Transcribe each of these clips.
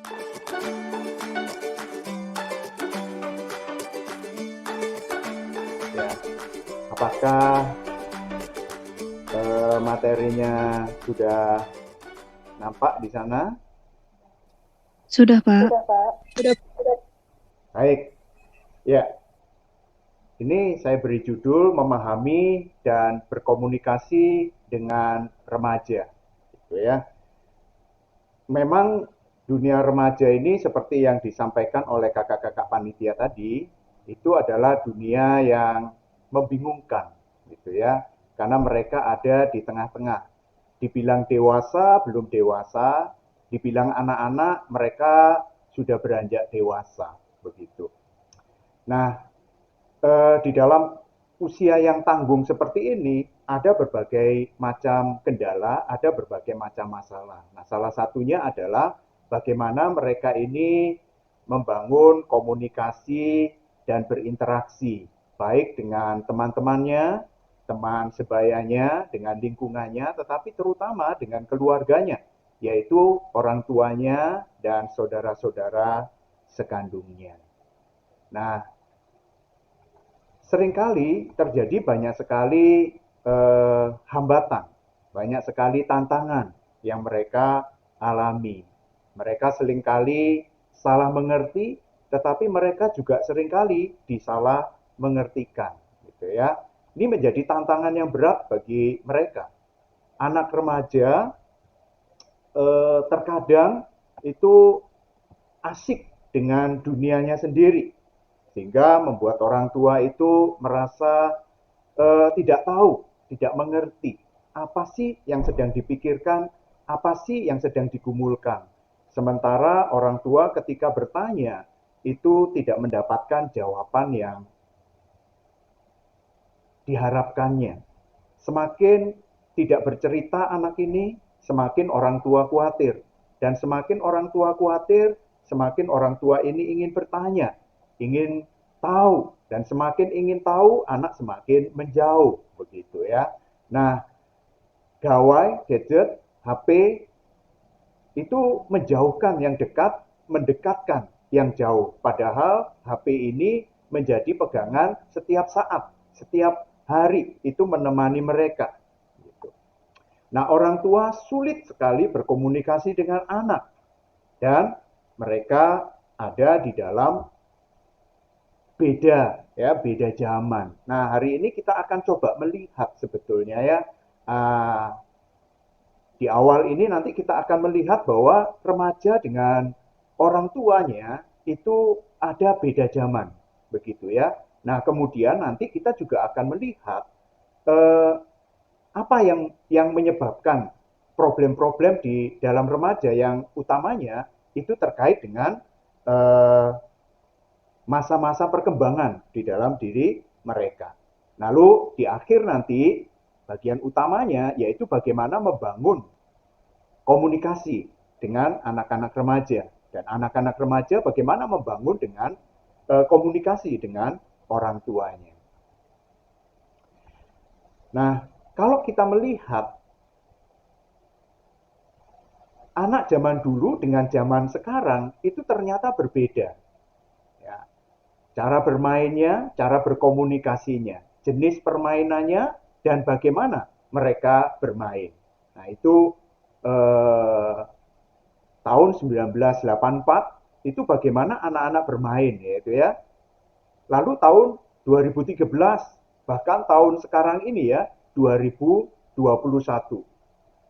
Ya, apakah materinya sudah nampak di sana? Sudah, Pak. Baik, ya. Ini saya beri judul memahami dan berkomunikasi dengan remaja, gitu ya. Memang dunia remaja ini seperti yang disampaikan oleh kakak-kakak panitia tadi, itu adalah dunia yang membingungkan, gitu ya. Karena mereka ada di tengah-tengah. Dibilang dewasa, belum dewasa, dibilang anak-anak, mereka sudah beranjak dewasa, begitu. Nah, di dalam usia yang tanggung seperti ini, ada berbagai macam kendala, ada berbagai macam masalah. Nah, salah satunya adalah bagaimana mereka ini membangun komunikasi dan berinteraksi, baik dengan teman-temannya, teman sebayanya, dengan lingkungannya, tetapi terutama dengan keluarganya, yaitu orang tuanya dan saudara-saudara sekandungnya. Nah, seringkali terjadi banyak sekali hambatan, banyak sekali tantangan yang mereka alami. Mereka seringkali salah mengerti, tetapi mereka juga seringkali disalah mengertikan, gitu ya. Ini menjadi tantangan yang berat bagi mereka. Anak remaja terkadang itu asik dengan dunianya sendiri, sehingga membuat orang tua itu merasa tidak tahu, tidak mengerti apa sih yang sedang dipikirkan, apa sih yang sedang digumulkan. Sementara orang tua ketika bertanya itu tidak mendapatkan jawaban yang diharapkannya. Semakin tidak bercerita anak ini, semakin orang tua khawatir. Dan semakin orang tua khawatir, semakin orang tua ini ingin bertanya, ingin tahu. Dan semakin ingin tahu, anak semakin menjauh. Begitu ya. Nah, gawai, gadget, HP itu menjauhkan yang dekat, mendekatkan yang jauh. Padahal HP ini menjadi pegangan setiap saat, setiap hari itu menemani mereka. Nah, orang tua sulit sekali berkomunikasi dengan anak dan mereka ada di dalam beda zaman. Nah, hari ini kita akan coba melihat sebetulnya ya, uh, di awal ini nanti kita akan melihat bahwa remaja dengan orang tuanya itu ada beda zaman, begitu ya. Nah, kemudian nanti kita juga akan melihat eh, apa yang menyebabkan problem-problem di dalam remaja yang utamanya itu terkait dengan eh, masa-masa perkembangan di dalam diri mereka. Lalu di akhir nanti bagian utamanya yaitu bagaimana membangun komunikasi dengan anak-anak remaja dan anak-anak remaja bagaimana membangun dengan komunikasi dengan orang tuanya. Nah, kalau kita melihat anak zaman dulu dengan zaman sekarang itu ternyata berbeda. Ya, cara bermainnya, cara berkomunikasinya, jenis permainannya, dan bagaimana mereka bermain. Nah, itu eh, tahun 1984 itu bagaimana anak-anak bermain yaitu ya. Lalu tahun 2013 bahkan tahun sekarang ini ya 2021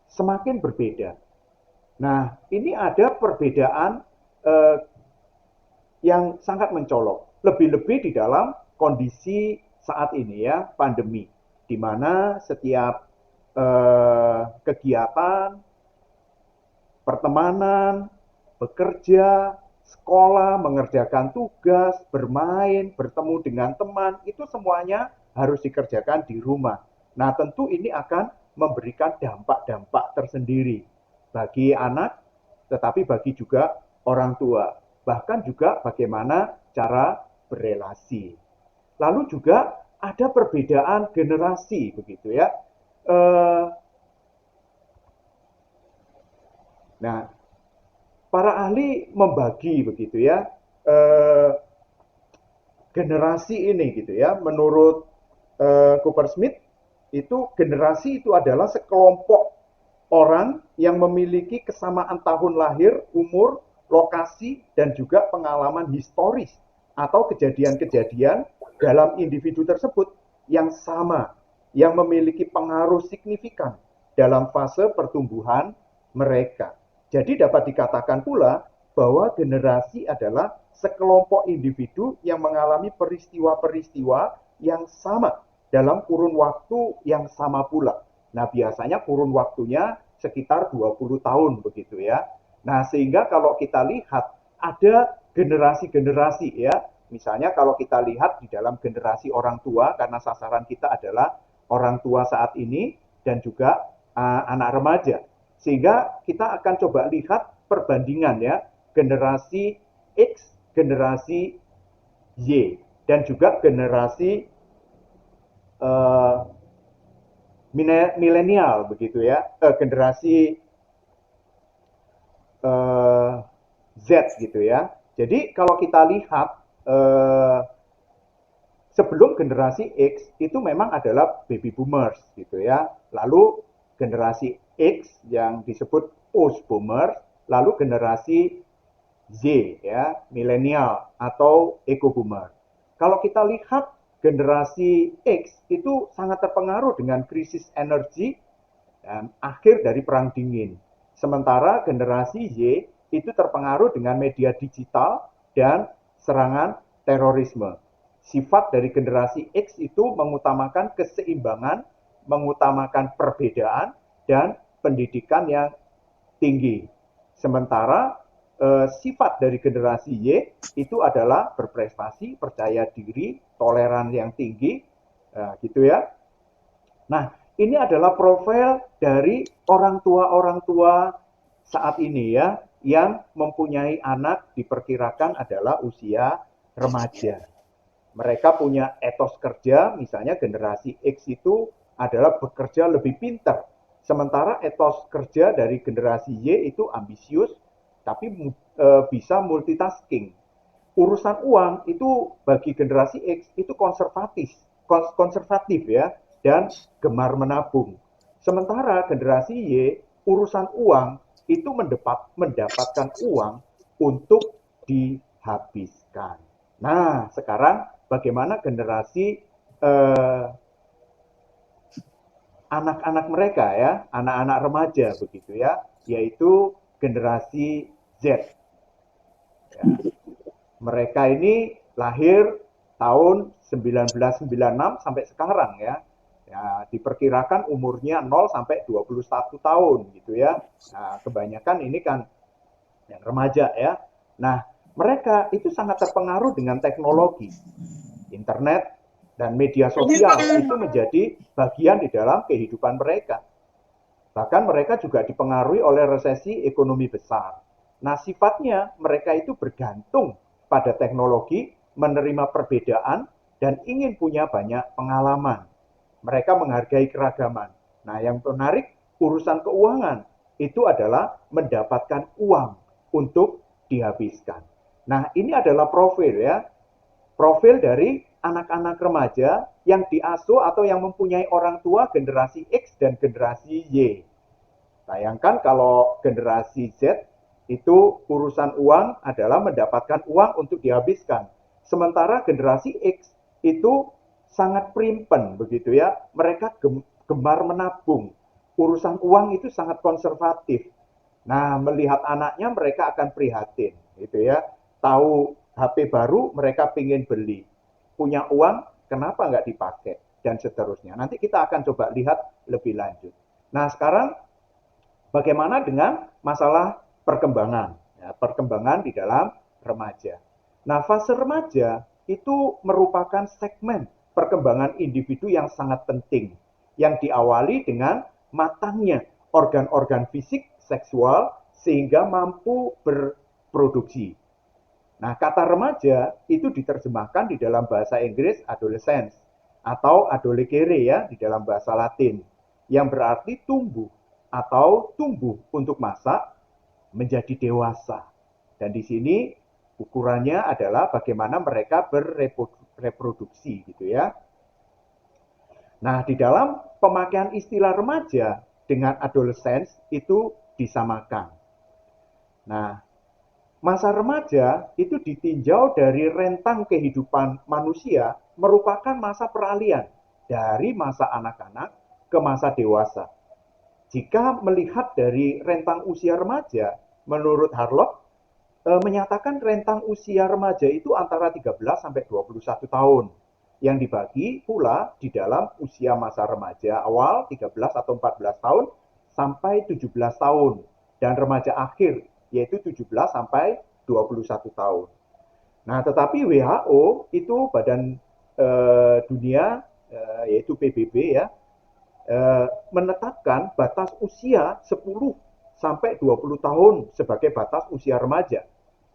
semakin berbeda. Nah, ini ada perbedaan eh, yang sangat mencolok. Lebih-lebih di dalam kondisi saat ini ya, pandemi, di mana setiap kegiatan, pertemanan, bekerja, sekolah, mengerjakan tugas, bermain, bertemu dengan teman, itu semuanya harus dikerjakan di rumah. Nah, tentu ini akan memberikan dampak-dampak tersendiri bagi anak, tetapi bagi juga orang tua. Bahkan juga bagaimana cara berelasi. Lalu juga ada perbedaan generasi begitu ya. Nah, para ahli membagi begitu ya, eh, generasi ini gitu ya. Menurut Cooper Smith, itu generasi itu adalah sekelompok orang yang memiliki kesamaan tahun lahir, umur, lokasi, dan juga pengalaman historis atau kejadian-kejadian dalam individu tersebut yang sama, yang memiliki pengaruh signifikan dalam fase pertumbuhan mereka. Jadi dapat dikatakan pula bahwa generasi adalah sekelompok individu yang mengalami peristiwa-peristiwa yang sama dalam kurun waktu yang sama pula. Nah, biasanya kurun waktunya sekitar 20 tahun begitu ya. Nah, sehingga kalau kita lihat ada generasi-generasi ya. Misalnya kalau kita lihat di dalam generasi orang tua, karena sasaran kita adalah orang tua saat ini dan juga anak remaja. Sehingga kita akan coba lihat perbandingan ya, generasi X, generasi Y, dan juga generasi uh, milenial begitu ya, generasi Z gitu ya. Jadi kalau kita lihat sebelum generasi X itu memang adalah baby boomers gitu ya. Lalu generasi X yang disebut post boomers, lalu generasi Z ya, milenial atau eco boomer. Kalau kita lihat generasi X itu sangat terpengaruh dengan krisis energi dan akhir dari perang dingin. Sementara generasi Y itu terpengaruh dengan media digital dan serangan terorisme. Sifat dari generasi X itu mengutamakan keseimbangan, mengutamakan perbedaan, dan pendidikan yang tinggi. Sementara sifat dari generasi Y itu adalah berprestasi, percaya diri, toleran yang tinggi, gitu ya. Nah, ini adalah profil dari orang tua saat ini ya, yang mempunyai anak diperkirakan adalah usia remaja. Mereka punya etos kerja, misalnya generasi X itu adalah bekerja lebih pintar. Sementara etos kerja dari generasi Y itu ambisius, tapi bisa multitasking. Urusan uang itu bagi generasi X itu konservatif ya, dan gemar menabung. Sementara generasi Y, urusan uang itu mendapatkan uang untuk dihabiskan. Nah, sekarang bagaimana generasi anak-anak mereka ya, anak-anak remaja begitu ya, yaitu generasi Z. Ya. Mereka ini lahir tahun 1996 sampai sekarang ya. Ya, diperkirakan umurnya 0 sampai 21 tahun gitu ya. Nah, kebanyakan ini kan yang remaja ya. Nah, mereka itu sangat terpengaruh dengan teknologi. Internet dan media sosial itu menjadi bagian di dalam kehidupan mereka. Bahkan mereka juga dipengaruhi oleh resesi ekonomi besar. Nah, sifatnya mereka itu bergantung pada teknologi, menerima perbedaan, dan ingin punya banyak pengalaman. Mereka menghargai keragaman. Nah, yang menarik, urusan keuangan itu adalah mendapatkan uang untuk dihabiskan. Nah, ini adalah profil ya, profil dari anak-anak remaja yang diasuh atau yang mempunyai orang tua generasi X dan generasi Y. Bayangkan kalau generasi Z itu urusan uang adalah mendapatkan uang untuk dihabiskan. Sementara generasi X itu sangat primpen begitu ya. Mereka gemar menabung. Urusan uang itu sangat konservatif. Nah, melihat anaknya mereka akan prihatin gitu ya. Tahu HP baru mereka ingin beli. Punya uang, kenapa nggak dipakai? Dan seterusnya. Nanti kita akan coba lihat lebih lanjut. Nah, sekarang bagaimana dengan masalah perkembangan? Ya, perkembangan di dalam remaja. Nah, fase remaja itu merupakan segmen perkembangan individu yang sangat penting, yang diawali dengan matangnya organ-organ fisik seksual sehingga mampu berproduksi. Nah, kata remaja itu diterjemahkan di dalam bahasa Inggris adolescence atau adolecere ya di dalam bahasa Latin, yang berarti tumbuh atau tumbuh untuk masak, menjadi dewasa. Dan di sini ukurannya adalah bagaimana mereka bereproduksi gitu ya. Nah, di dalam pemakaian istilah remaja dengan adolescence itu disamakan. Nah, masa remaja itu ditinjau dari rentang kehidupan manusia merupakan masa peralihan dari masa anak-anak ke masa dewasa. Jika melihat dari rentang usia remaja, menurut Harlock menyatakan rentang usia remaja itu antara 13 sampai 21 tahun yang dibagi pula di dalam usia masa remaja awal 13 atau 14 tahun sampai 17 tahun dan remaja akhir yaitu 17 sampai 21 tahun. Nah, tetapi WHO itu Badan Dunia yaitu PBB ya menetapkan batas usia 10 sampai 20 tahun sebagai batas usia remaja.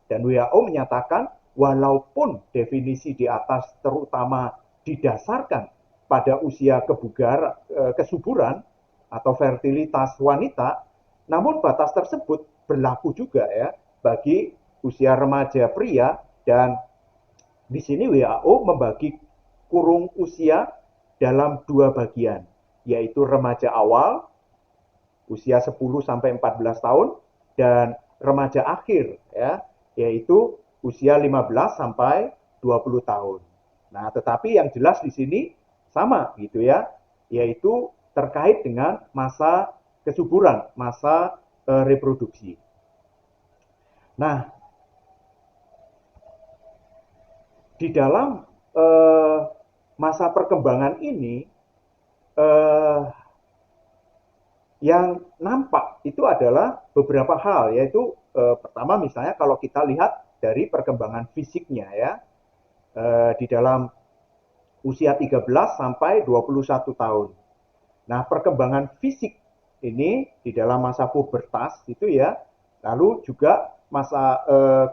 Dan WHO menyatakan walaupun definisi di atas terutama didasarkan pada usia kesuburan atau fertilitas wanita, namun batas tersebut berlaku juga ya bagi usia remaja pria dan di sini WHO membagi kurung usia dalam dua bagian, yaitu remaja awal usia 10 sampai 14 tahun dan remaja akhir ya, yaitu usia 15 sampai 20 tahun. Nah, tetapi yang jelas di sini sama gitu ya, yaitu terkait dengan masa kesuburan, masa reproduksi. Nah, di dalam masa perkembangan ini yang nampak itu adalah beberapa hal, yaitu pertama misalnya kalau kita lihat dari perkembangan fisiknya ya, di dalam usia 13 sampai 21 tahun. Nah, perkembangan fisik ini di dalam masa pubertas itu ya, lalu juga masa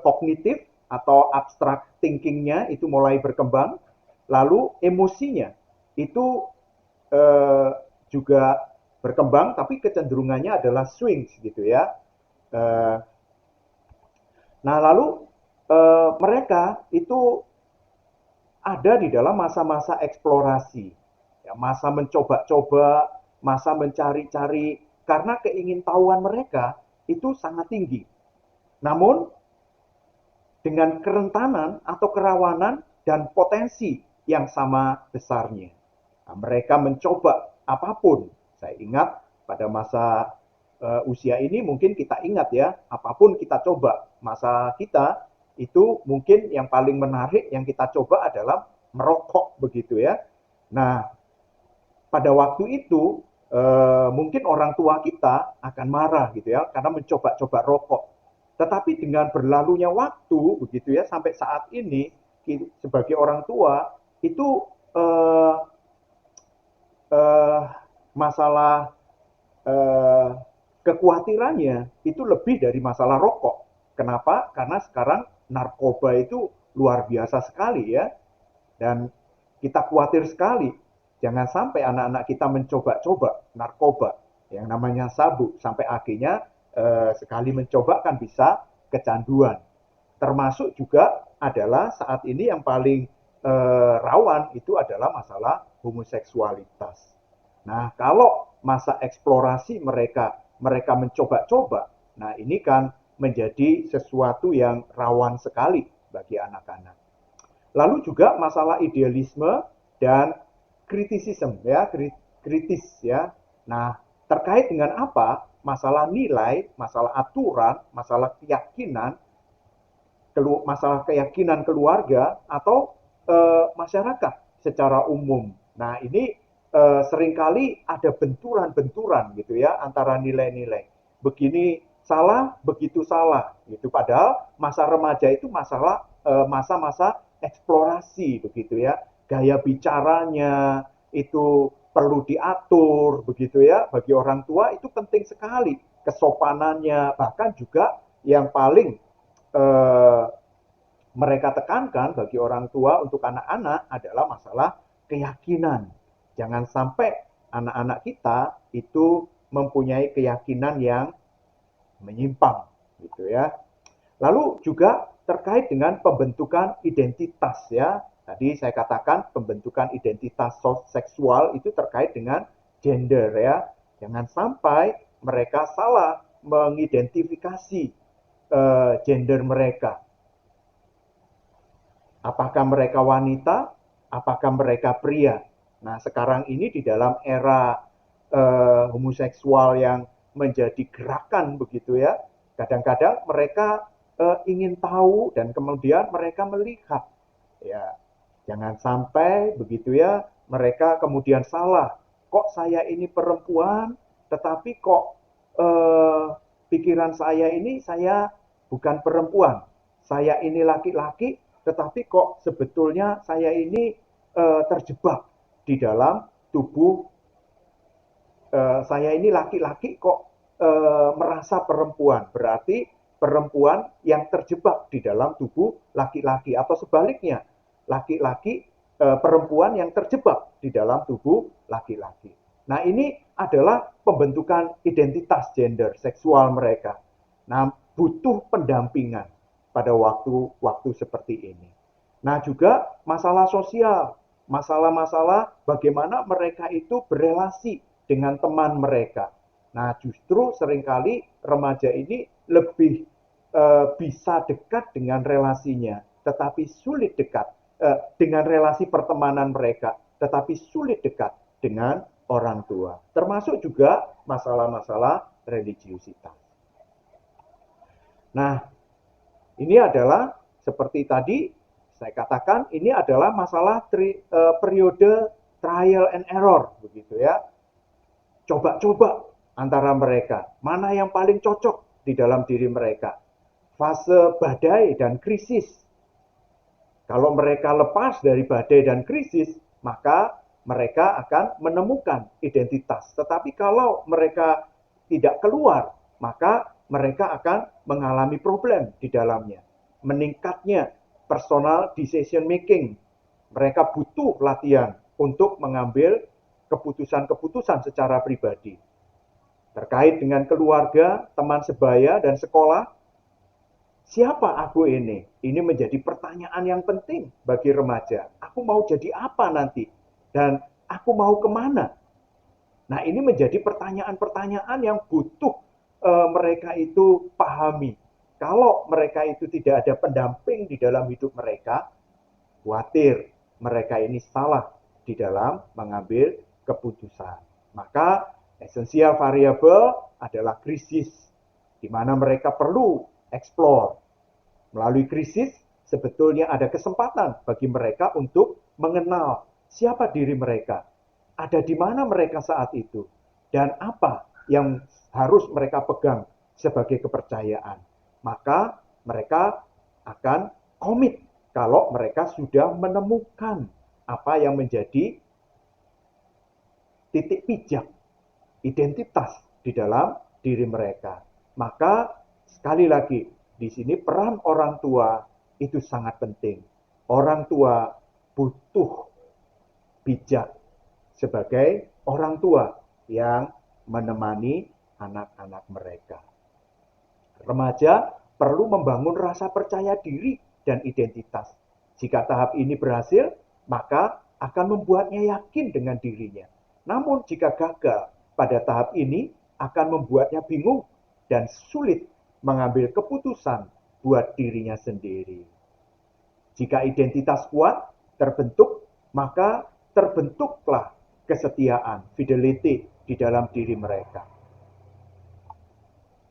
kognitif atau abstract thinkingnya itu mulai berkembang, lalu emosinya itu juga berkembang, tapi kecenderungannya adalah swings gitu ya. Nah, lalu mereka itu ada di dalam masa-masa eksplorasi, ya, masa mencoba-coba, masa mencari-cari, karena keingintahuan mereka itu sangat tinggi. Namun, dengan kerentanan atau kerawanan dan potensi yang sama besarnya. Nah, mereka mencoba apapun. Saya ingat pada masa usia ini mungkin kita ingat ya, apapun kita coba. Masa kita itu mungkin yang paling menarik yang kita coba adalah merokok begitu ya. Nah, pada waktu itu mungkin orang tua kita akan marah gitu ya karena mencoba-coba rokok. Tetapi dengan berlalunya waktu begitu ya sampai saat ini sebagai orang tua itu eh, eh, masalah eh, kekhawatirannya itu lebih dari masalah rokok. Kenapa? Karena sekarang narkoba itu luar biasa sekali ya. Dan kita khawatir sekali jangan sampai anak-anak kita mencoba-coba narkoba yang namanya sabu sampai akhirnya sekali mencoba kan bisa kecanduan. Termasuk juga adalah saat ini yang paling rawan itu adalah masalah homoseksualitas. Nah, kalau masa eksplorasi mereka mencoba-coba, nah ini kan menjadi sesuatu yang rawan sekali bagi anak-anak. Lalu juga masalah idealisme dan kritisisme ya, kritis ya. Nah, terkait dengan apa? Masalah nilai, masalah aturan, masalah keyakinan keluarga atau masyarakat secara umum. Nah, ini seringkali ada benturan-benturan gitu ya antara nilai-nilai. Begini salah, begitu salah gitu. Padahal masa remaja itu masa-masa eksplorasi begitu ya. Gaya bicaranya itu perlu diatur begitu ya. Bagi orang tua itu penting sekali kesopanannya, bahkan juga yang paling eh, mereka tekankan bagi orang tua untuk anak-anak adalah masalah keyakinan. Jangan sampai anak-anak kita itu mempunyai keyakinan yang menyimpang. gitu ya. Lalu juga terkait dengan pembentukan identitas ya. Tadi saya katakan pembentukan identitas seksual itu terkait dengan gender ya. Jangan sampai mereka salah mengidentifikasi gender mereka. Apakah mereka wanita? Apakah mereka pria? Nah, sekarang ini di dalam era homoseksual yang menjadi gerakan begitu ya, kadang-kadang mereka ingin tahu dan kemudian mereka melihat. Ya, jangan sampai begitu ya, mereka kemudian salah. Kok saya ini perempuan, tetapi kok eh, pikiran saya ini saya bukan perempuan. Saya ini laki-laki, tetapi kok sebetulnya saya ini terjebak di dalam tubuh saya ini laki-laki kok merasa perempuan. Berarti perempuan yang terjebak di dalam tubuh laki-laki atau sebaliknya, laki-laki perempuan yang terjebak di dalam tubuh laki-laki. Nah, ini adalah pembentukan identitas gender seksual mereka. Nah, butuh pendampingan pada waktu-waktu seperti ini. Nah, juga masalah sosial, masalah-masalah bagaimana mereka itu berelasi dengan teman mereka. Nah, justru seringkali remaja ini lebih bisa dekat dengan relasinya, tetapi sulit dekat dengan relasi pertemanan mereka, tetapi sulit dekat dengan orang tua. Termasuk juga masalah-masalah religiusitas. Nah, ini adalah seperti tadi saya katakan, ini adalah masalah periode trial and error, begitu ya. Coba-coba antara mereka, mana yang paling cocok di dalam diri mereka. Fase badai dan krisis. Kalau mereka lepas dari badai dan krisis, maka mereka akan menemukan identitas. Tetapi kalau mereka tidak keluar, maka mereka akan mengalami problem di dalamnya. Meningkatnya personal decision making. Mereka butuh latihan untuk mengambil keputusan-keputusan secara pribadi. Terkait dengan keluarga, teman sebaya, dan sekolah, siapa aku ini? Ini menjadi pertanyaan yang penting bagi remaja. Aku mau jadi apa nanti? Dan aku mau kemana? Nah, ini menjadi pertanyaan-pertanyaan yang butuh mereka itu pahami. Kalau mereka itu tidak ada pendamping di dalam hidup mereka, khawatir mereka ini salah di dalam mengambil keputusan. Maka esensial variabel adalah krisis, di mana mereka perlu explore. Melalui krisis, sebetulnya ada kesempatan bagi mereka untuk mengenal siapa diri mereka, ada di mana mereka saat itu, dan apa yang harus mereka pegang sebagai kepercayaan. Maka mereka akan komit kalau mereka sudah menemukan apa yang menjadi titik pijak identitas di dalam diri mereka. Maka sekali lagi di sini peran orang tua itu sangat penting. Orang tua butuh bijak sebagai orang tua yang menemani anak-anak mereka. Remaja perlu membangun rasa percaya diri dan identitas. Jika tahap ini berhasil, maka akan membuatnya yakin dengan dirinya. Namun jika gagal pada tahap ini, akan membuatnya bingung dan sulit mengambil keputusan buat dirinya sendiri. Jika identitas kuat terbentuk, maka terbentuklah kesetiaan, fidelity di dalam diri mereka.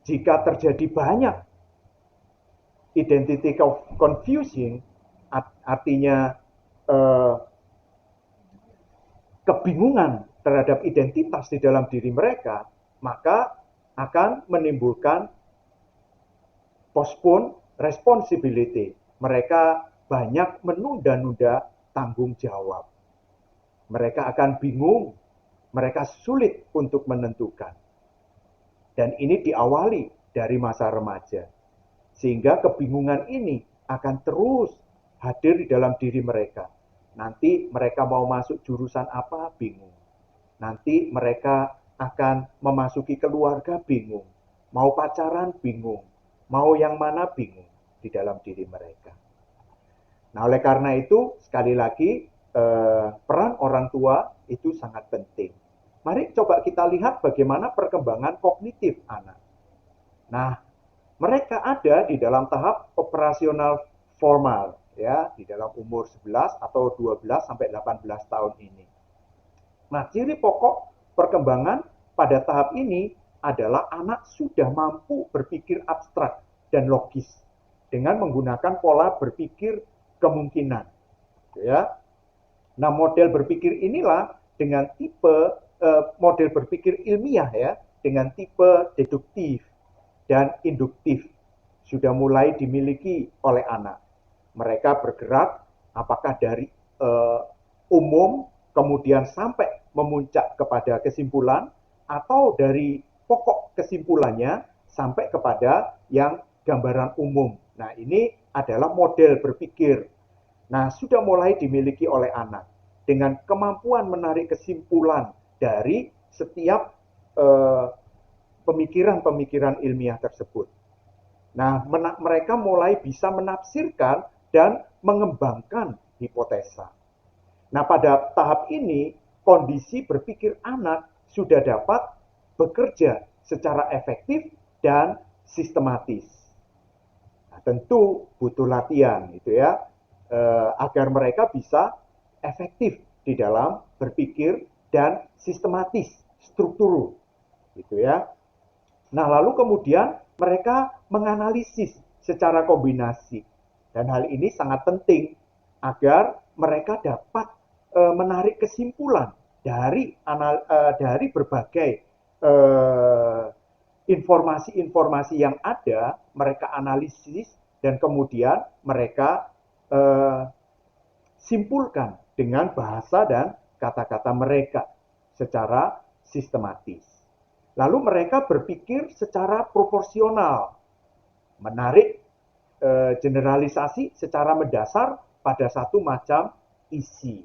Jika terjadi banyak identity confusing, artinya kebingungan terhadap identitas di dalam diri mereka, maka akan menimbulkan postpone responsibility. Mereka banyak menunda-nunda tanggung jawab. Mereka akan bingung, mereka sulit untuk menentukan. Dan ini diawali dari masa remaja. Sehingga kebingungan ini akan terus hadir di dalam diri mereka. Nanti mereka mau masuk jurusan apa, bingung. Nanti mereka akan memasuki keluarga, bingung. Mau pacaran, bingung. mau yang mana bingung di dalam diri mereka. Nah, oleh karena itu, sekali lagi, peran orang tua itu sangat penting. Mari coba kita lihat bagaimana perkembangan kognitif anak. Nah, mereka ada di dalam tahap operasional formal, ya, di dalam umur 11 atau 12 sampai 18 tahun ini. Nah, ciri pokok perkembangan pada tahap ini adalah anak sudah mampu berpikir abstrak dan logis dengan menggunakan pola berpikir kemungkinan. Ya. Nah, model berpikir inilah dengan tipe model berpikir ilmiah ya, dengan tipe deduktif dan induktif sudah mulai dimiliki oleh anak. Mereka bergerak apakah dari umum kemudian sampai memuncak kepada kesimpulan atau dari pokok kesimpulannya sampai kepada yang gambaran umum. Nah, ini adalah model berpikir. Nah, sudah mulai dimiliki oleh anak dengan kemampuan menarik kesimpulan dari setiap pemikiran-pemikiran ilmiah tersebut. Nah, mereka mulai bisa menafsirkan dan mengembangkan hipotesa. Nah, pada tahap ini, kondisi berpikir anak sudah dapat bekerja secara efektif dan sistematis. Nah, tentu butuh latihan, gitu ya, agar mereka bisa efektif di dalam berpikir dan sistematis, struktur, gitu ya. Nah, lalu kemudian mereka menganalisis secara kombinasi. Dan hal ini sangat penting agar mereka dapat menarik kesimpulan dari berbagai informasi-informasi yang ada, mereka analisis dan kemudian mereka simpulkan dengan bahasa dan kata-kata mereka secara sistematis. Lalu mereka berpikir secara proporsional, menarik generalisasi secara mendasar pada satu macam isi.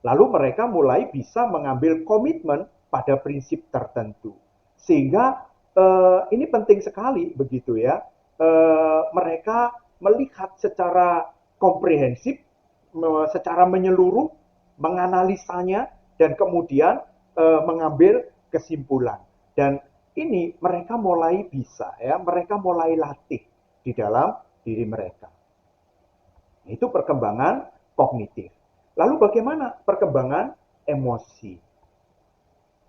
Lalu mereka mulai bisa mengambil komitmen pada prinsip tertentu. Sehingga ini penting sekali begitu ya. Mereka melihat secara komprehensif, secara menyeluruh, menganalisanya dan kemudian mengambil kesimpulan. Dan ini mereka mulai bisa ya, mereka mulai latih di dalam diri mereka. Itu perkembangan kognitif. Lalu bagaimana perkembangan emosi?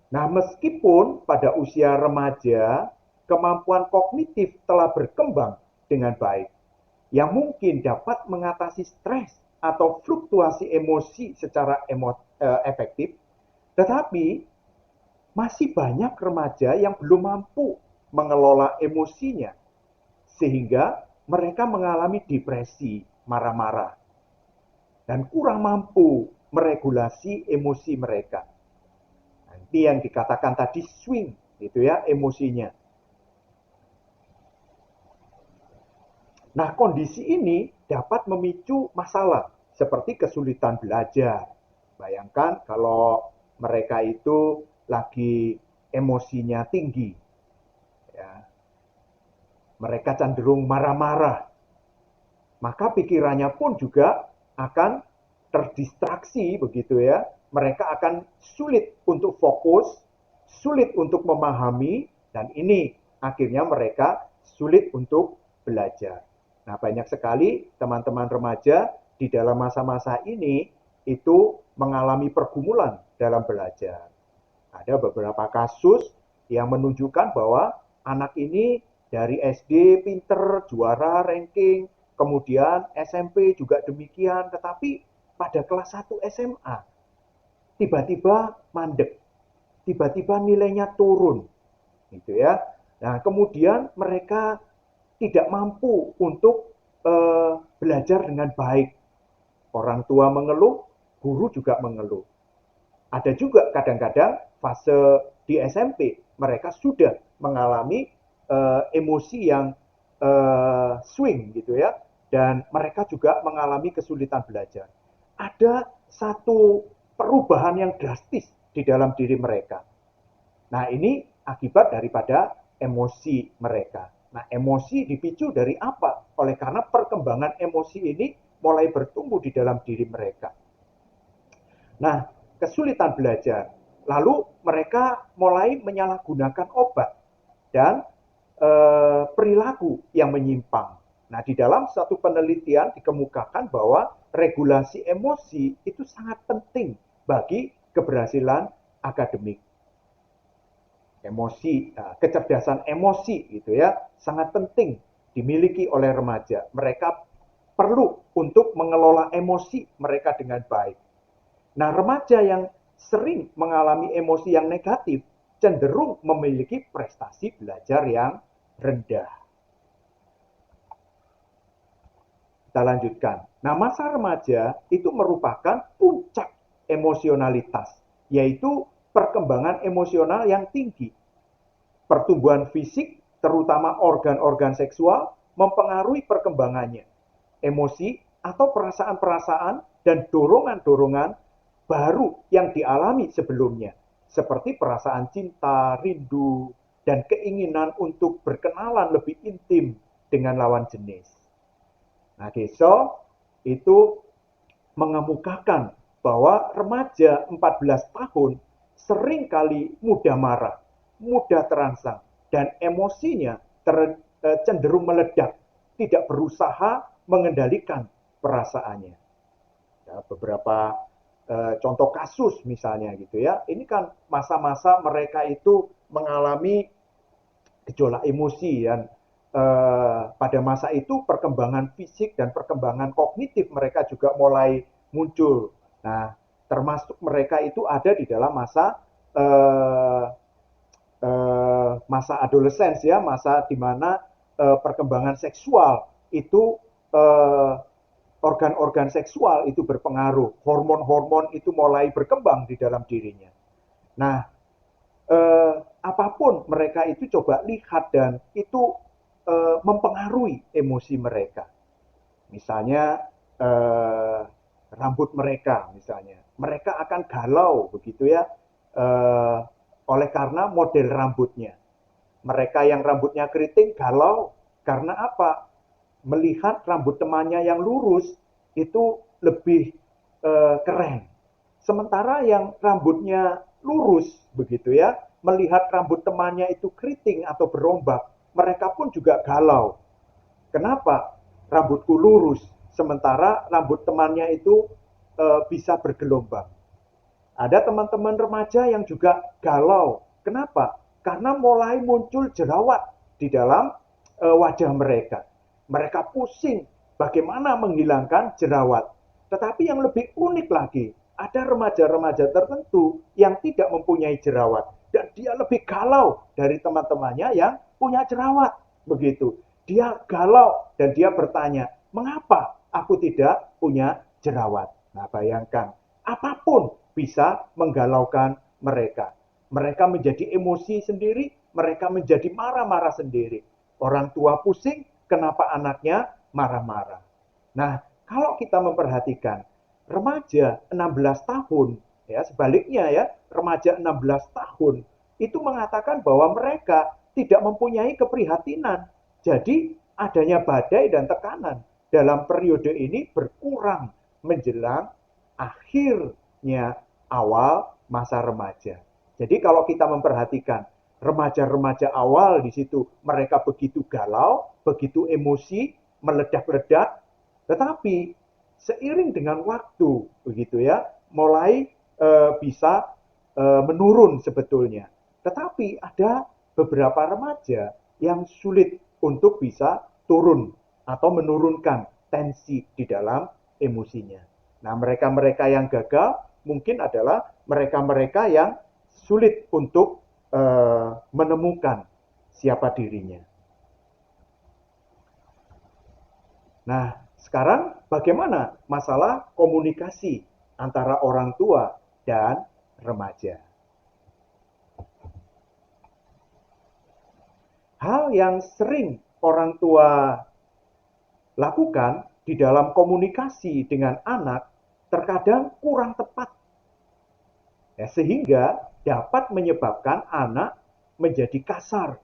Nah, meskipun pada usia remaja kemampuan kognitif telah berkembang dengan baik, yang mungkin dapat mengatasi stres atau fluktuasi emosi secara efektif, tetapi masih banyak remaja yang belum mampu mengelola emosinya, sehingga mereka mengalami depresi, marah-marah, dan kurang mampu meregulasi emosi mereka. Nanti yang dikatakan tadi swing, gitu ya, emosinya. Nah, kondisi ini dapat memicu masalah seperti kesulitan belajar. Bayangkan kalau mereka itu lagi emosinya tinggi, ya. Mereka cenderung marah-marah, maka pikirannya pun juga akan terdistraksi begitu ya. Mereka akan sulit untuk fokus, sulit untuk memahami, dan ini akhirnya mereka sulit untuk belajar. Nah, banyak sekali teman-teman remaja di dalam masa-masa ini itu mengalami pergumulan dalam belajar. Ada beberapa kasus yang menunjukkan bahwa anak ini dari SD pinter, juara ranking, kemudian SMP juga demikian, tetapi pada kelas 1 SMA tiba-tiba mandek, tiba-tiba nilainya turun, gitu ya. Nah, kemudian mereka tidak mampu untuk belajar dengan baik. Orang tua mengeluh, guru juga mengeluh. Ada juga kadang-kadang fase di SMP mereka sudah mengalami emosi yang swing gitu ya, dan mereka juga mengalami kesulitan belajar. Ada satu perubahan yang drastis di dalam diri mereka. Nah, ini akibat daripada emosi mereka. Nah, emosi dipicu dari apa? Oleh karena perkembangan emosi ini mulai bertumbuh di dalam diri mereka. Nah, kesulitan belajar. Lalu mereka mulai menyalahgunakan obat dan perilaku yang menyimpang. Nah, di dalam satu penelitian dikemukakan bahwa regulasi emosi itu sangat penting bagi keberhasilan akademik. Emosi, kecerdasan emosi gitu ya, sangat penting dimiliki oleh remaja. Mereka perlu untuk mengelola emosi mereka dengan baik. Nah, remaja yang sering mengalami emosi yang negatif cenderung memiliki prestasi belajar yang rendah. Kita lanjutkan. Nah, masa remaja itu merupakan puncak emosionalitas, yaitu perkembangan emosional yang tinggi. Pertumbuhan fisik, terutama organ-organ seksual, mempengaruhi perkembangannya. Emosi atau perasaan-perasaan dan dorongan-dorongan baru yang dialami sebelumnya, seperti perasaan cinta, rindu, dan keinginan untuk berkenalan lebih intim dengan lawan jenis. Nah, Geso itu mengemukakan bahwa remaja 14 tahun seringkali mudah marah, mudah terangsang, dan emosinya cenderung meledak, tidak berusaha mengendalikan perasaannya. Ya, beberapa contoh kasus misalnya gitu ya, ini kan masa-masa mereka itu mengalami gejolak emosi dan pada masa itu perkembangan fisik dan perkembangan kognitif mereka juga mulai muncul. Nah, termasuk mereka itu ada di dalam masa masa adolescence ya, masa di mana perkembangan seksual itu organ-organ seksual itu berpengaruh, hormon-hormon itu mulai berkembang di dalam dirinya. Nah, apapun mereka itu coba lihat dan itu mempengaruhi emosi mereka. Misalnya rambut mereka, misalnya mereka akan galau begitu ya, oleh karena model rambutnya. Mereka yang rambutnya keriting galau karena apa? Melihat rambut temannya yang lurus itu lebih keren. Sementara yang rambutnya lurus begitu ya, melihat rambut temannya itu keriting atau berombak, mereka pun juga galau. Kenapa? Rambutku lurus, sementara rambut temannya itu bisa bergelombang. Ada teman-teman remaja yang juga galau. Kenapa? Karena mulai muncul jerawat di dalam wajah mereka. Mereka pusing bagaimana menghilangkan jerawat. Tetapi yang lebih unik lagi, ada remaja-remaja tertentu yang tidak mempunyai jerawat dan dia lebih galau dari teman-temannya yang punya jerawat. Begitu. Dia galau dan dia bertanya, "Mengapa aku tidak punya jerawat?" Nah, bayangkan, apapun bisa menggalaukan mereka. Mereka menjadi emosi sendiri, mereka menjadi marah-marah sendiri. Orang tua pusing, kenapa anaknya marah-marah. Nah, kalau kita memperhatikan remaja 16 tahun, ya sebaliknya ya, remaja 16 tahun itu mengatakan bahwa mereka tidak mempunyai keprihatinan. Jadi, adanya badai dan tekanan dalam periode ini berkurang menjelang akhirnya awal masa remaja. Jadi kalau kita memperhatikan remaja-remaja awal di situ mereka begitu galau, begitu emosi, meledak-ledak, tetapi seiring dengan waktu begitu ya, mulai bisa menurun sebetulnya. Tetapi ada beberapa remaja yang sulit untuk bisa turun atau menurunkan tensi di dalam emosinya. Nah, mereka-mereka yang gagal mungkin adalah mereka-mereka yang sulit untuk menemukan siapa dirinya. Nah, sekarang bagaimana masalah komunikasi antara orang tua dan remaja? Hal yang sering orang tua lakukan di dalam komunikasi dengan anak terkadang kurang tepat. Ya, sehingga dapat menyebabkan anak menjadi kasar,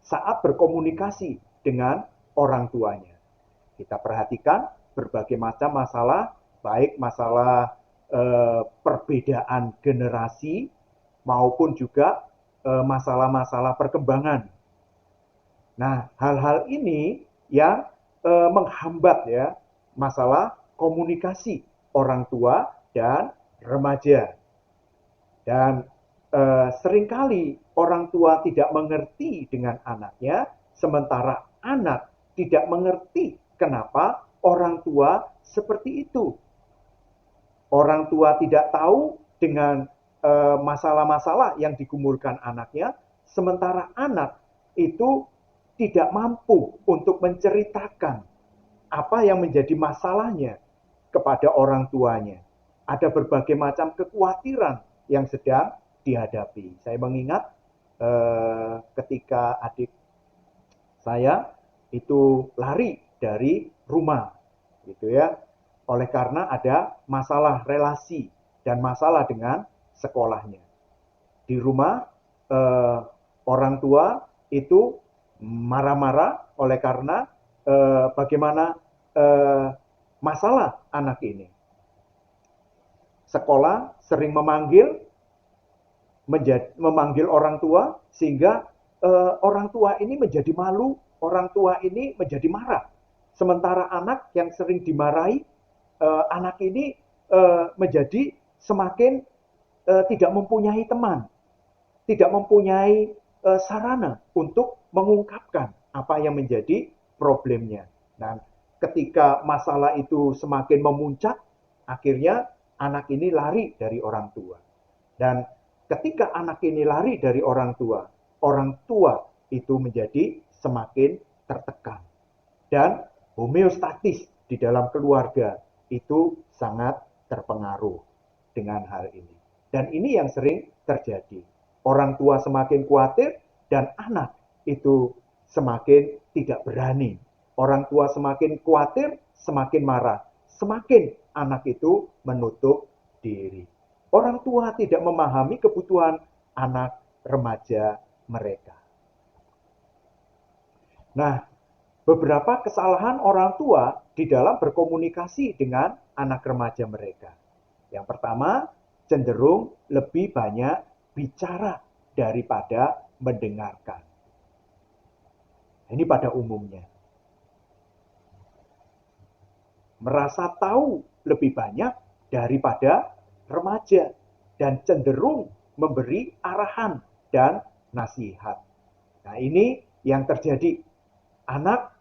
saat berkomunikasi dengan orang tuanya. Kita perhatikan berbagai macam masalah, baik masalah perbedaan generasi maupun juga masalah-masalah perkembangan. Nah, hal-hal ini yang menghambat ya masalah komunikasi orang tua dan remaja. Dan seringkali orang tua tidak mengerti dengan anaknya, sementara anak tidak mengerti kenapa orang tua seperti itu. Orang tua tidak tahu dengan masalah-masalah yang digumulkan anaknya, sementara anak itu tidak mampu untuk menceritakan apa yang menjadi masalahnya kepada orang tuanya. Ada berbagai macam kekhawatiran yang sedang dihadapi. Saya mengingat ketika adik saya itu lari dari rumah, gitu ya, oleh karena ada masalah relasi dan masalah dengan sekolahnya. Di rumah orang tua itu marah-marah oleh karena bagaimana masalah anak ini. Sekolah sering memanggil orang tua sehingga orang tua ini menjadi malu, orang tua ini menjadi marah. Sementara anak yang sering dimarahi, anak ini menjadi semakin tidak mempunyai teman, tidak mempunyai sarana untuk mengungkapkan apa yang menjadi problemnya. Dan ketika masalah itu semakin memuncak, akhirnya anak ini lari dari orang tua. Dan ketika anak ini lari dari orang tua itu menjadi semakin tertekan. Dan homeostatis di dalam keluarga itu sangat terpengaruh dengan hal ini. Dan ini yang sering terjadi. Orang tua semakin khawatir dan anak itu semakin tidak berani. Orang tua semakin khawatir, semakin marah. Semakin anak itu menutup diri. Orang tua tidak memahami kebutuhan anak remaja mereka. Nah, beberapa kesalahan orang tua di dalam berkomunikasi dengan anak remaja mereka. Yang pertama, cenderung lebih banyak bicara daripada mendengarkan. Ini pada umumnya. Merasa tahu lebih banyak daripada remaja dan cenderung memberi arahan dan nasihat. Nah, ini yang terjadi. Anak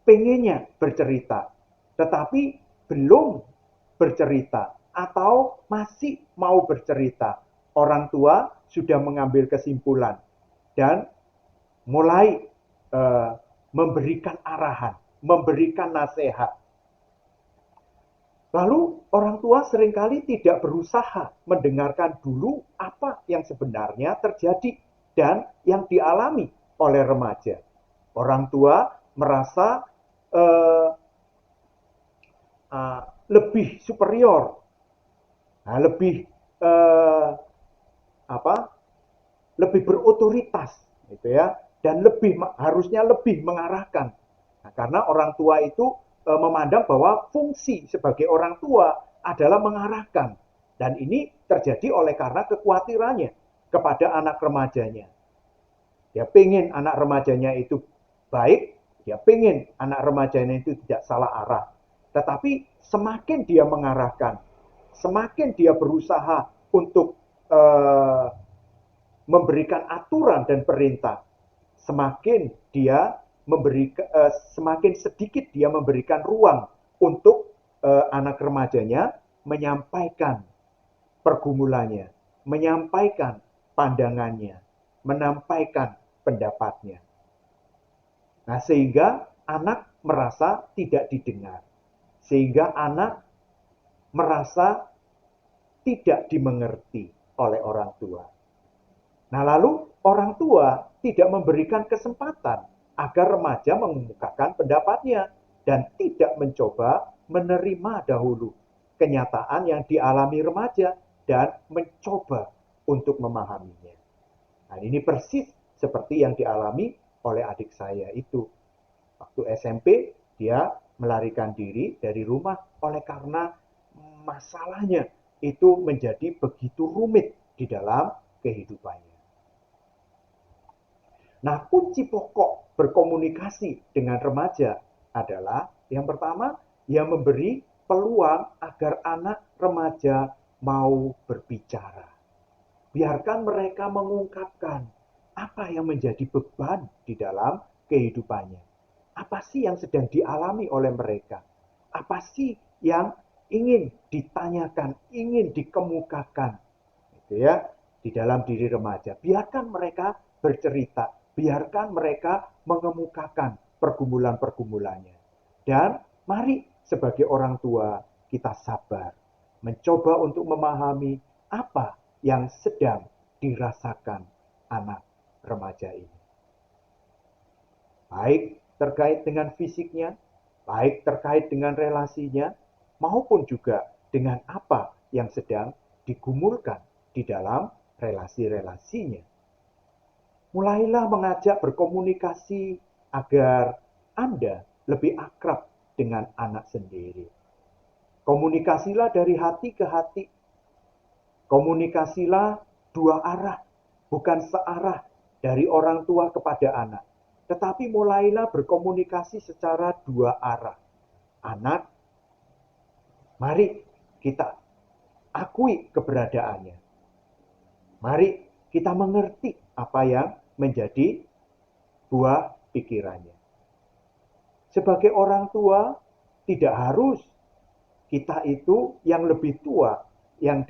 pengennya bercerita, tetapi belum bercerita atau masih mau bercerita. Orang tua sudah mengambil kesimpulan dan mulai memberikan arahan, memberikan nasihat. Lalu orang tua seringkali tidak berusaha mendengarkan dulu apa yang sebenarnya terjadi dan yang dialami oleh remaja. Orang tua merasa lebih superior, lebih lebih berotoritas, gitu ya, dan harusnya lebih mengarahkan. Nah, karena orang tua itu memandang bahwa fungsi sebagai orang tua adalah mengarahkan, dan ini terjadi oleh karena kekhawatirannya kepada anak remajanya. Dia pengen anak remajanya itu baik, dia pengen anak remajanya itu tidak salah arah. Tetapi semakin dia mengarahkan, semakin dia berusaha untuk memberikan aturan dan perintah, semakin sedikit dia memberikan ruang untuk anak remajanya menyampaikan pergumulannya, menyampaikan pandangannya, menyampaikan pendapatnya. Nah, sehingga anak merasa tidak didengar. Sehingga anak merasa tidak dimengerti oleh orang tua. Nah, lalu orang tua tidak memberikan kesempatan agar remaja mengemukakan pendapatnya dan tidak mencoba menerima dahulu kenyataan yang dialami remaja dan mencoba untuk memahaminya. Nah, ini persis seperti yang dialami oleh adik saya itu. Waktu SMP dia melarikan diri dari rumah oleh karena masalahnya itu menjadi begitu rumit di dalam kehidupannya. Nah, kunci pokok berkomunikasi dengan remaja adalah yang pertama, ya memberi peluang agar anak remaja mau berbicara. Biarkan mereka mengungkapkan apa yang menjadi beban di dalam kehidupannya. Apa sih yang sedang dialami oleh mereka? Apa sih yang ingin ditanyakan, ingin dikemukakan, gitu ya, di dalam diri remaja. Biarkan mereka bercerita, biarkan mereka mengemukakan pergumulan-pergumulannya. Dan mari sebagai orang tua kita sabar, mencoba untuk memahami apa yang sedang dirasakan anak remaja ini. Baik terkait dengan fisiknya, baik terkait dengan relasinya, maupun juga dengan apa yang sedang digumulkan di dalam relasi-relasinya. Mulailah mengajak berkomunikasi agar Anda lebih akrab dengan anak sendiri. Komunikasilah dari hati ke hati. Komunikasilah dua arah, bukan searah dari orang tua kepada anak. Tetapi mulailah berkomunikasi secara dua arah. Anak, mari kita akui keberadaannya. Mari kita mengerti apa yang menjadi buah pikirannya. Sebagai orang tua, tidak harus kita itu yang lebih tua yang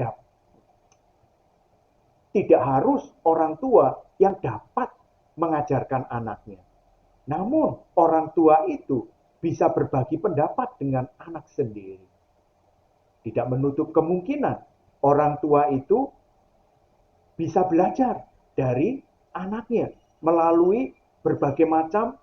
tidak harus orang tua yang dapat mengajarkan anaknya. Namun orang tua itu bisa berbagi pendapat dengan anak sendiri. Tidak menutup kemungkinan orang tua itu bisa belajar dari anaknya melalui berbagai macam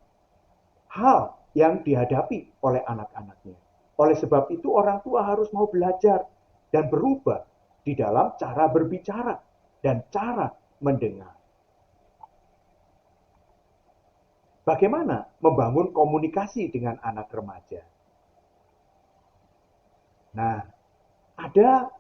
hal yang dihadapi oleh anak-anaknya. Oleh sebab itu orang tua harus mau belajar dan berubah di dalam cara berbicara dan cara mendengar. Bagaimana membangun komunikasi dengan anak remaja? Nah, ada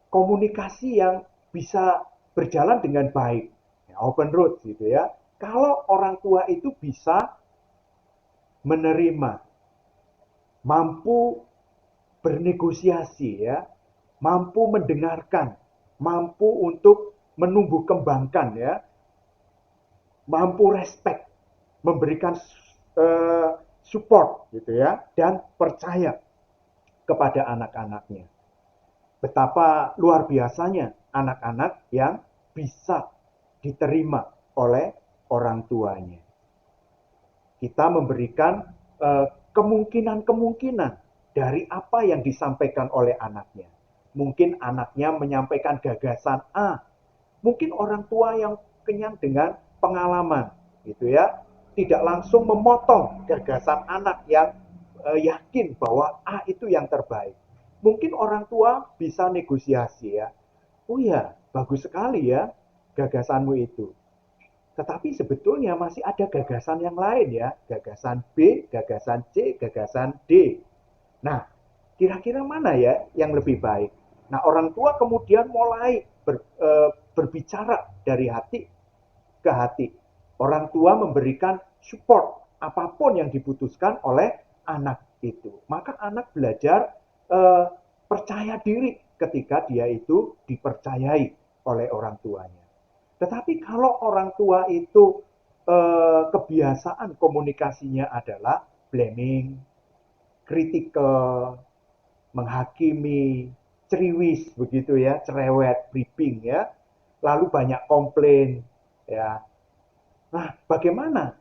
komunikasi yang bisa berjalan dengan baik, ya, open road gitu ya. Kalau orang tua itu bisa menerima, mampu bernegosiasi ya, mampu mendengarkan, mampu untuk menumbuh kembangkan ya, mampu respect, memberikan support gitu ya, dan percaya kepada anak-anaknya. Betapa luar biasanya anak-anak yang bisa diterima oleh orang tuanya. Kita memberikan kemungkinan-kemungkinan dari apa yang disampaikan oleh anaknya. Mungkin anaknya menyampaikan gagasan A, mungkin orang tua yang kenyang dengan pengalaman, gitu ya, tidak langsung memotong gagasan anak yang yakin bahwa A itu yang terbaik. Mungkin orang tua bisa negosiasi ya. Oh ya, bagus sekali ya gagasanmu itu. Tetapi sebetulnya masih ada gagasan yang lain ya. Gagasan B, gagasan C, gagasan D. Nah, kira-kira mana ya yang lebih baik? Nah, orang tua kemudian mulai berbicara dari hati ke hati. Orang tua memberikan support apapun yang diputuskan oleh anak itu. Maka anak belajar percaya diri ketika dia itu dipercayai oleh orang tuanya. Tetapi kalau orang tua itu kebiasaan komunikasinya adalah blaming, critical, menghakimi, ceriwis begitu ya, cerewet, bribing ya, lalu banyak komplain ya. Nah, bagaimana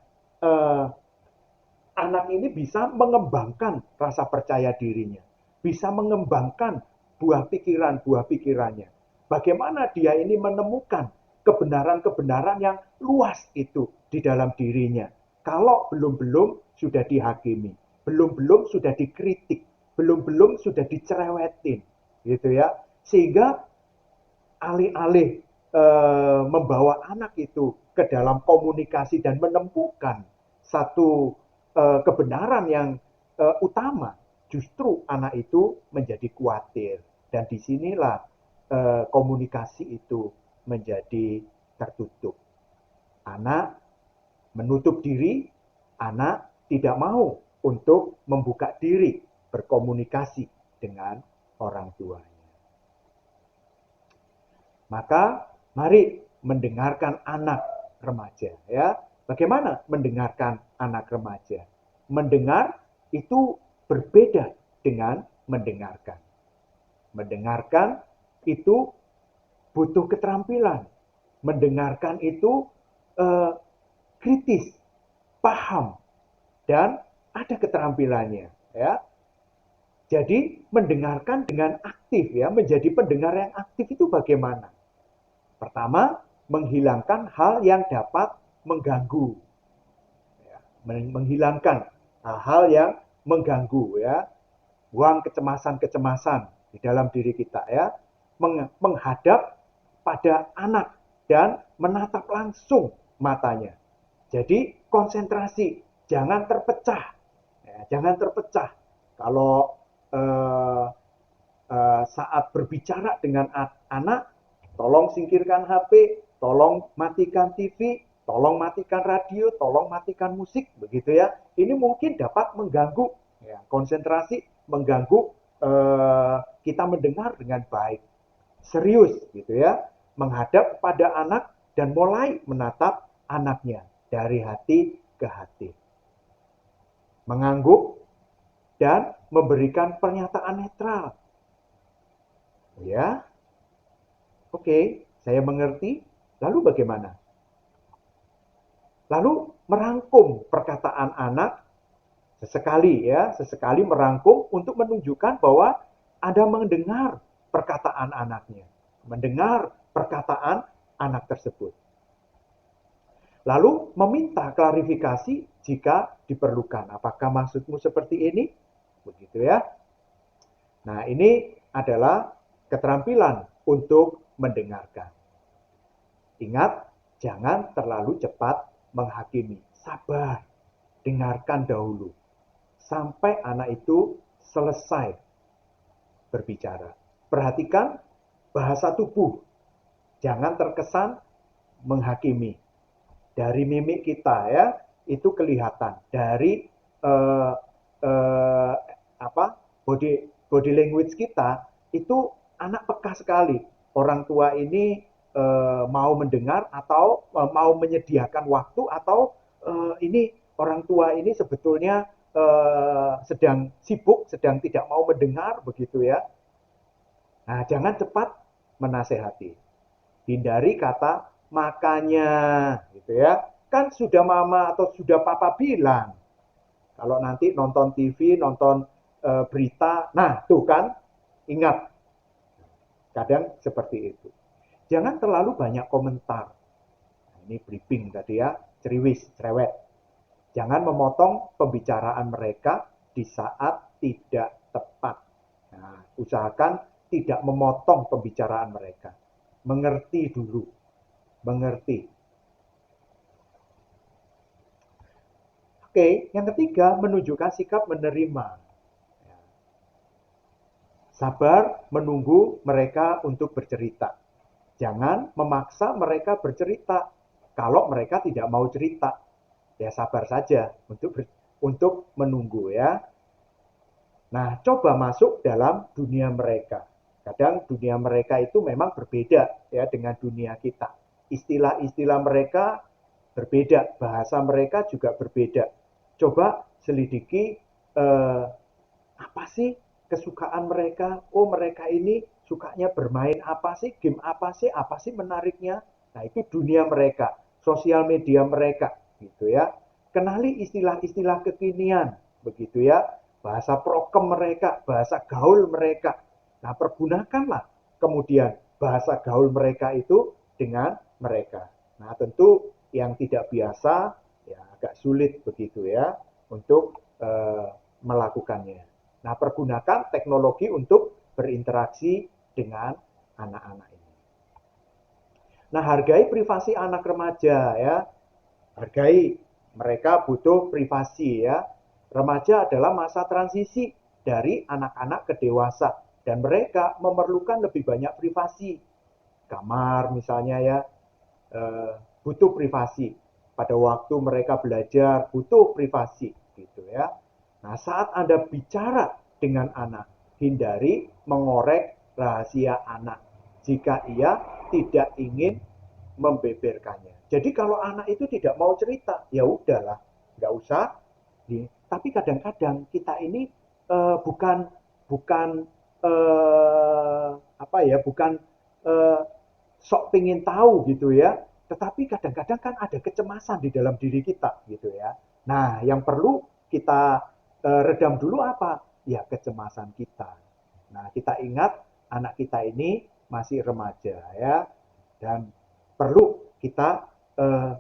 anak ini bisa mengembangkan rasa percaya dirinya, bisa mengembangkan buah pikirannya. Bagaimana dia ini menemukan kebenaran-kebenaran yang luas itu di dalam dirinya. Kalau belum-belum sudah dihakimi, belum-belum sudah dikritik, belum-belum sudah dicerewetin, gitu ya. Sehingga alih-alih membawa anak itu ke dalam komunikasi dan menemukan satu kebenaran yang utama, justru anak itu menjadi khawatir. Dan disinilah komunikasi itu menjadi tertutup. Anak menutup diri, anak tidak mau untuk membuka diri berkomunikasi dengan orang tuanya. Maka mari mendengarkan anak remaja, ya. Bagaimana mendengarkan anak remaja? Mendengar itu berbeda dengan mendengarkan. Mendengarkan itu butuh keterampilan. Mendengarkan itu kritis, paham, dan ada keterampilannya, ya. Jadi mendengarkan dengan aktif, ya, menjadi pendengar yang aktif itu bagaimana? Pertama, menghilangkan hal yang dapat mengganggu, ya, menghilangkan hal-hal yang mengganggu, ya, buang kecemasan-kecemasan di dalam diri kita, ya, menghadap pada anak dan menatap langsung matanya. Jadi konsentrasi, jangan terpecah, ya, jangan terpecah. Kalau saat berbicara dengan anak, tolong singkirkan HP, tolong matikan TV, tolong matikan radio, tolong matikan musik, begitu ya. Ini mungkin dapat mengganggu, ya, konsentrasi, mengganggu kita mendengar dengan baik. Serius gitu ya, menghadap pada anak dan mulai menatap anaknya dari hati ke hati. Mengangguk dan memberikan pernyataan netral. Ya, oke, saya mengerti. Lalu bagaimana? Lalu merangkum perkataan anak sesekali, ya, sesekali merangkum untuk menunjukkan bahwa Anda mendengar perkataan anaknya, mendengar perkataan anak tersebut. Lalu meminta klarifikasi jika diperlukan. Apakah maksudmu seperti ini? Begitu ya. Nah, ini adalah keterampilan untuk mendengarkan. Ingat, jangan terlalu cepat menghakimi. Sabar, dengarkan dahulu sampai anak itu selesai berbicara. Perhatikan bahasa tubuh. Jangan terkesan menghakimi. Dari mimik kita, ya, itu kelihatan. Dari eh, eh, apa body language kita itu anak peka sekali. Orang tua ini mau mendengar atau mau menyediakan waktu atau ini orang tua ini sebetulnya sedang sibuk, sedang tidak mau mendengar, begitu ya. Nah, jangan cepat menasehati. Hindari kata makanya, gitu ya. Kan sudah mama atau sudah papa bilang. Kalau nanti nonton TV, nonton berita, nah tuh kan, ingat. Kadang seperti itu. Jangan terlalu banyak komentar. Nah, ini briefing tadi ya, ceriwis, cerewet. Jangan memotong pembicaraan mereka di saat tidak tepat. Nah, usahakan tidak memotong pembicaraan mereka. Mengerti dulu. Mengerti. Oke, yang ketiga, menunjukkan sikap menerima. Sabar menunggu mereka untuk bercerita. Jangan memaksa mereka bercerita. Kalau mereka tidak mau cerita, ya sabar saja untuk menunggu, ya. Nah, coba masuk dalam dunia mereka. Kadang dunia mereka itu memang berbeda, ya, dengan dunia kita. Istilah-istilah mereka berbeda, bahasa mereka juga berbeda. Coba selidiki apa sih kesukaan mereka. Oh, mereka ini sukanya bermain apa sih, game apa sih menariknya. Nah, itu dunia mereka, sosial media mereka, gitu ya. Kenali istilah-istilah kekinian, begitu ya. Bahasa prokem mereka, bahasa gaul mereka. Nah, pergunakanlah kemudian bahasa gaul mereka itu dengan mereka. Nah, tentu yang tidak biasa, ya agak sulit begitu ya, untuk melakukannya. Nah, pergunakan teknologi untuk berinteraksi dengan anak-anak ini. Nah, hargai privasi anak remaja ya. Hargai, mereka butuh privasi ya. Remaja adalah masa transisi dari anak-anak ke dewasa dan mereka memerlukan lebih banyak privasi. Kamar misalnya ya, butuh privasi. Pada waktu mereka belajar butuh privasi gitu ya. Nah, saat Anda bicara dengan anak, hindari mengorek rahasia anak jika ia tidak ingin membeberkannya. Jadi kalau anak itu tidak mau cerita, ya udahlah, nggak usah. Tapi kadang-kadang kita ini bukan bukan apa ya, bukan eh, sok pingin tahu gitu ya. Tetapi kadang-kadang kan ada kecemasan di dalam diri kita gitu ya. Nah, yang perlu kita redam dulu apa? Ya kecemasan kita. Nah, kita ingat anak kita ini masih remaja ya, dan perlu kita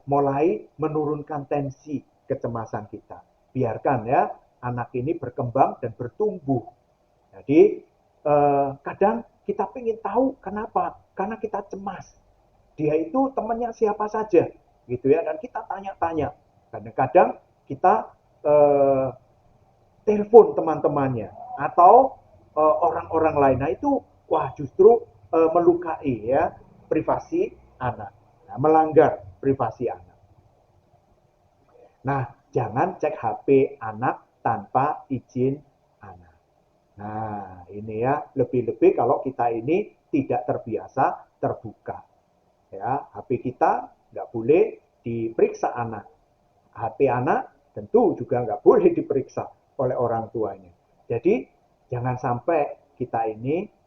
mulai menurunkan tensi kecemasan kita. Biarkan ya anak ini berkembang dan bertumbuh. Jadi kadang kita ingin tahu kenapa? Karena kita cemas. Dia itu temannya siapa saja, gitu ya. Dan kita tanya-tanya. Kadang-kadang kita eh, telepon teman-temannya atau orang-orang lain. Nah itu wah justru melukai ya privasi anak, nah, melanggar privasi anak. Nah jangan cek HP anak tanpa izin anak. Nah ini ya lebih-lebih kalau kita ini tidak terbiasa terbuka. Ya HP kita nggak boleh diperiksa anak. HP anak tentu juga nggak boleh diperiksa oleh orang tuanya. Jadi jangan sampai kita ini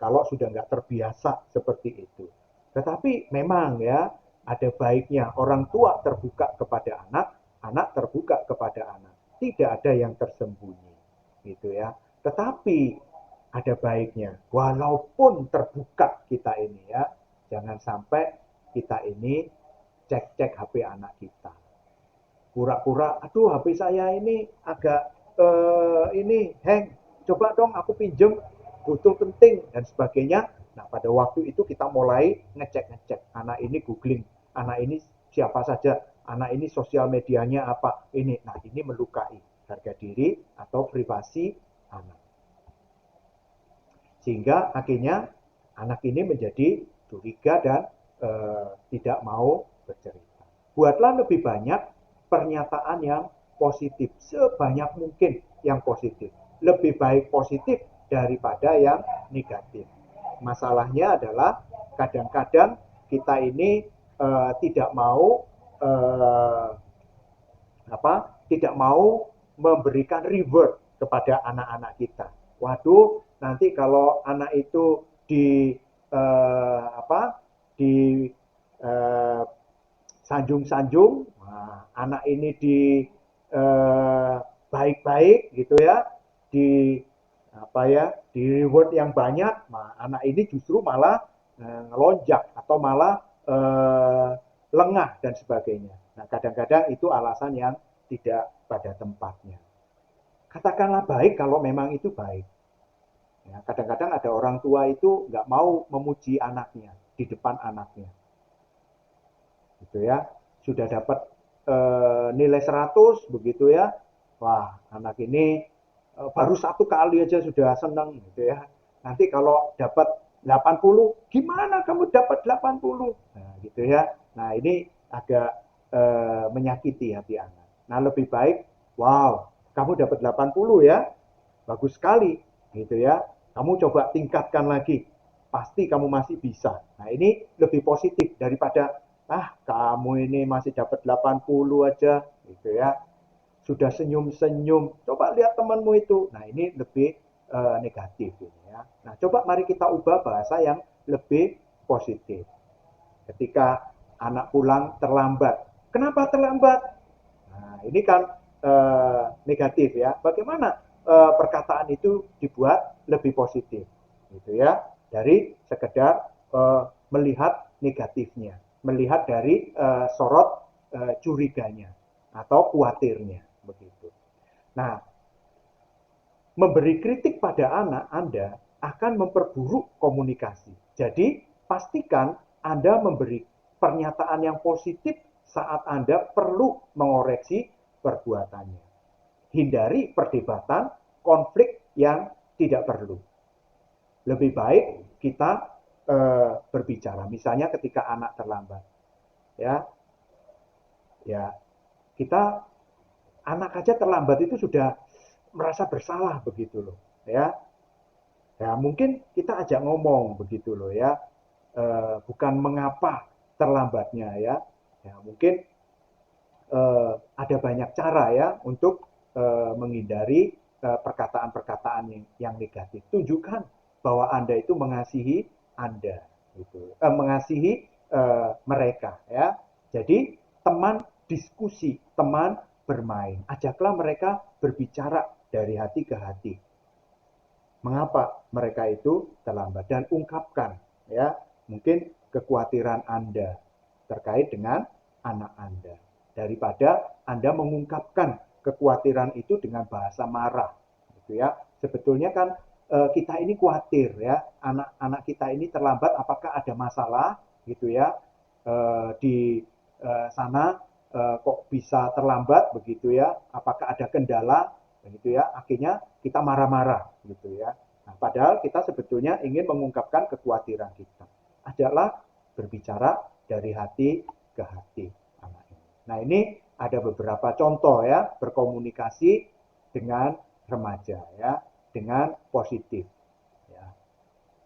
kalau sudah nggak terbiasa seperti itu. Tetapi memang ya ada baiknya orang tua terbuka kepada anak, anak terbuka kepada anak. Tidak ada yang tersembunyi, gitu ya. Tetapi ada baiknya, walaupun terbuka kita ini ya, jangan sampai kita ini cek-cek HP anak kita. Pura-pura, aduh HP saya ini agak ini hang, coba dong aku pinjem, butuh penting dan sebagainya. Nah pada waktu itu kita mulai ngecek-ngecek, anak ini googling, anak ini siapa saja, anak ini sosial medianya apa, ini. Nah ini melukai harga diri atau privasi anak. Sehingga akhirnya anak ini menjadi curiga dan tidak mau bercerita. Buatlah lebih banyak pernyataan yang positif, sebanyak mungkin yang positif. Lebih baik positif daripada yang negatif. Masalahnya adalah kadang-kadang kita ini tidak mau eh, tidak mau memberikan reward kepada anak-anak kita. Waduh, nanti kalau anak itu di di eh, sanjung-sanjung, nah, anak ini di baik-baik gitu ya, di di reward yang banyak, nah, anak ini justru malah ngelonjak atau malah lengah dan sebagainya. Nah, kadang-kadang itu alasan yang tidak pada tempatnya. Katakanlah baik kalau memang itu baik. Ya, kadang-kadang ada orang tua itu nggak mau memuji anaknya di depan anaknya. Gitu ya. Sudah dapat nilai 100 begitu ya. Wah, anak ini baru satu kali aja sudah senang gitu ya. Nanti kalau dapat 80, gimana kamu dapat 80? Nah, gitu ya. Nah, ini agak menyakiti hati anak. Nah, lebih baik, wow, kamu dapat 80 ya. Bagus sekali gitu ya. Kamu coba tingkatkan lagi. Pasti kamu masih bisa. Nah, ini lebih positif daripada kamu ini masih dapat 80 aja gitu ya. Sudah senyum-senyum. Coba lihat temanmu itu. Nah, ini lebih negatif ini ya. Nah, coba mari kita ubah bahasa yang lebih positif. Ketika anak pulang terlambat. Kenapa terlambat? Nah, ini kan negatif ya. Bagaimana perkataan itu dibuat lebih positif, gitu ya, dari sekedar melihat negatifnya, melihat dari sorot curiganya atau khawatirnya, begitu. Nah, memberi kritik pada anak Anda akan memperburuk komunikasi. Jadi, pastikan Anda memberi pernyataan yang positif saat Anda perlu mengoreksi perbuatannya. Hindari perdebatan, konflik yang tidak perlu. Lebih baik kita berbicara. Misalnya ketika anak terlambat, ya, ya kita anak aja terlambat itu sudah merasa bersalah begitu loh, ya. Ya mungkin kita ajak ngomong begitu loh ya, bukan mengapa terlambatnya ya. Ya mungkin ada banyak cara ya untuk menghindari perkataan-perkataan yang negatif. Tunjukkan bahwa Anda itu mengasihi Anda, gitu. Mengasihi mereka ya. Jadi teman diskusi, teman bermain. Ajaklah mereka berbicara dari hati ke hati. Mengapa mereka itu terlambat dan ungkapkan ya mungkin kekhawatiran Anda terkait dengan anak Anda daripada Anda mengungkapkan kekhawatiran itu dengan bahasa marah gitu ya. Sebetulnya kan kita ini khawatir ya anak-anak kita ini terlambat apakah ada masalah gitu ya di sana kok bisa terlambat begitu ya apakah ada kendala begitu ya akhirnya kita marah-marah gitu ya nah, padahal kita sebetulnya ingin mengungkapkan kekhawatiran kita adalah berbicara dari hati ke hati anak ini. Nah ini ada beberapa contoh ya berkomunikasi dengan remaja ya dengan positif ya.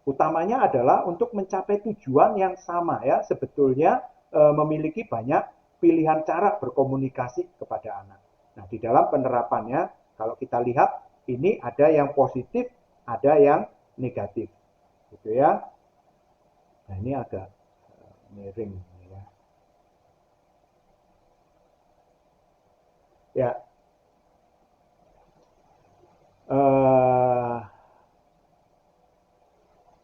Utamanya adalah untuk mencapai tujuan yang sama ya sebetulnya memiliki banyak pilihan cara berkomunikasi kepada anak. Nah di dalam penerapannya kalau kita lihat ini ada yang positif, ada yang negatif, gitu ya. Nah ini agak miring ya. Ya,